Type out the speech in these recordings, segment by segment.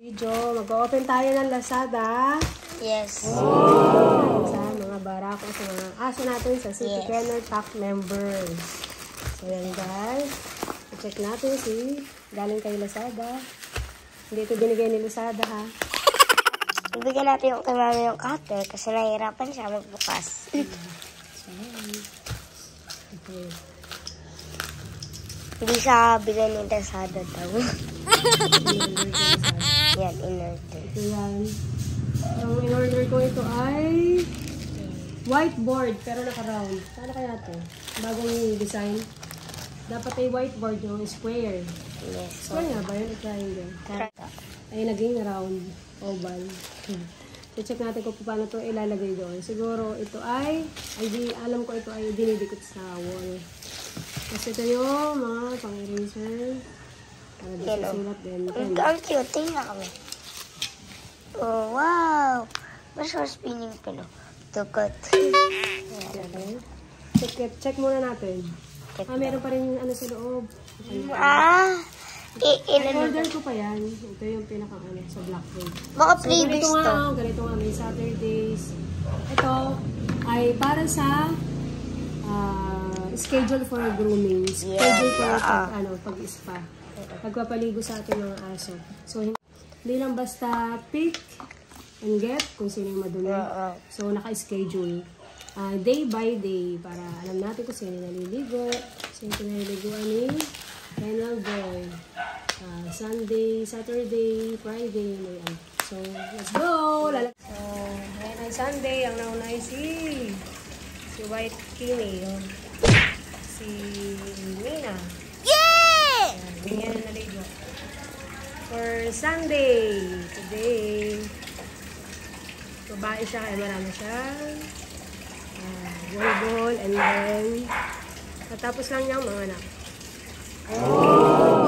Video, mag-open tayo ng Lazada. Yes. Sa mga barako, sa mga aso natin sa City Kennel Pack members. So yan guys. I-check natin si galing kay Lazada. Hindi ito binigay ni Lazada ha. Ibigyan natin yung kay mami yung cutter kasi nahihirapan siya magbukas. Okay. Hindi siya bigay ni Lazada daw. Yan, in-order. Ito yan. Ang in-order ko ito ay whiteboard pero naka-round. Paano kaya ito? Bagong design. Dapat ay whiteboard yung square. Yes. Square nga ba yun? Triangle. Ay naging round. Oval. I-check natin kung paano ito ilalagay doon. Siguro ito ay alam ko ito ay dinidikit sa wall. Kasi ito yung mga pang-eraser. Para di susulat din. Ang cute. Tingnan kami. Oh, wow! Mas spinning pillow. Tukot. Okay. Check muna natin. Meron pa rin ano sa loob. In-order ko pa yan. Ito yung pinaka sa Blackwood. mga previous to. Ganito nga, may Saturdays. Ito ay para sa schedule for grooming. Schedule for pag-spa. Pagpapaligo sa ating mga aso. So, hindi lang basta pick and get kung sino yung madumi. So, naka-schedule. Day by day para alam natin kung sino naliligo. Sino naliliguan ni Kennel Boy. Sunday, Saturday, Friday. Ayan. So, let's go! So, ngayon ang Sunday. Ang nauna ay si White Kimi. Si Mina. Yeah! Hindi yan na naligo. For Sunday, today, babae siya kaya marami siyang volleyball and then natapos lang niyang mga anak. Oh!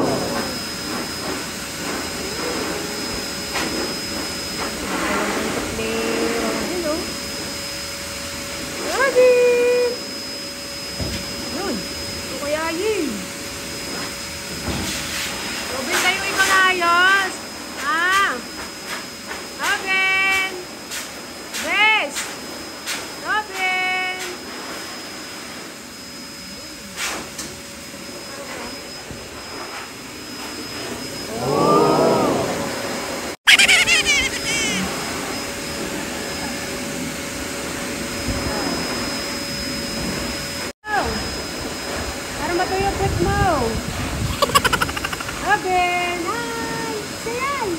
Robin! Hi! Say hi!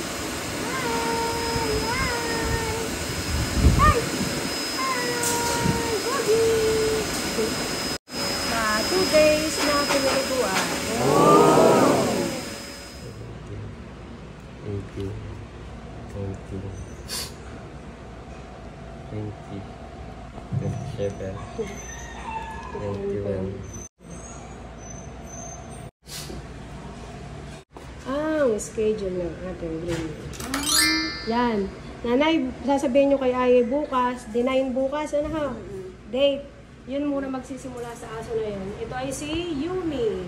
Hi! Hi! Hi! Gogi! 2 days na pinaliguan. Oh! Thank you. 27. Thank you, ma'am. Schedule ng ating grooming. Yan. Nanay, sasabihin nyo kay Aye bukas, D9 bukas, ano ha? Date. Yun muna magsisimula sa aso na yun. Ito ay si Yumi.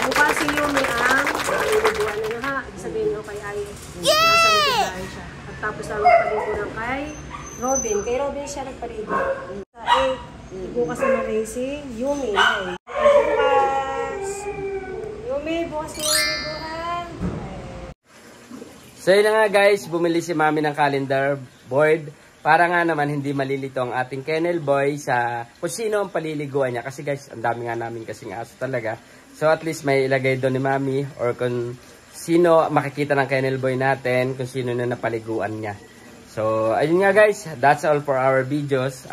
Bukas si Yumi ang maliliguan na ha. Sabihin nyo kay Aye. Nasa likitaan siya. At tapos lang magpaligo ng kay Robin. Kay Robin siya nagpaligo. Bukas naman rin si Yumi. Bukas! Yumi, bukas na maliliguan. So yun na nga guys, bumili si mami ng calendar board para nga naman hindi malilito ang ating kennel boy sa kung sino ang paliliguan niya. Kasi guys, ang dami nga namin kasing aso talaga. So at least may ilagay doon ni mami or kung sino makikita ng kennel boy natin, kung sino na napaliguan niya. So ayun nga guys, that's all for our videos.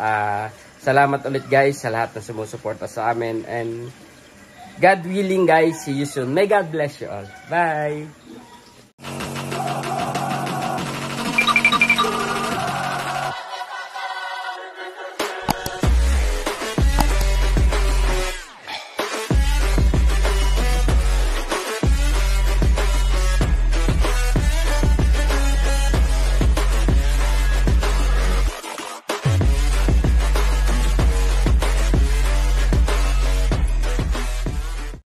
Salamat ulit guys sa lahat na sumusuporta sa amin. And God willing guys, see you soon. May God bless you all. Bye!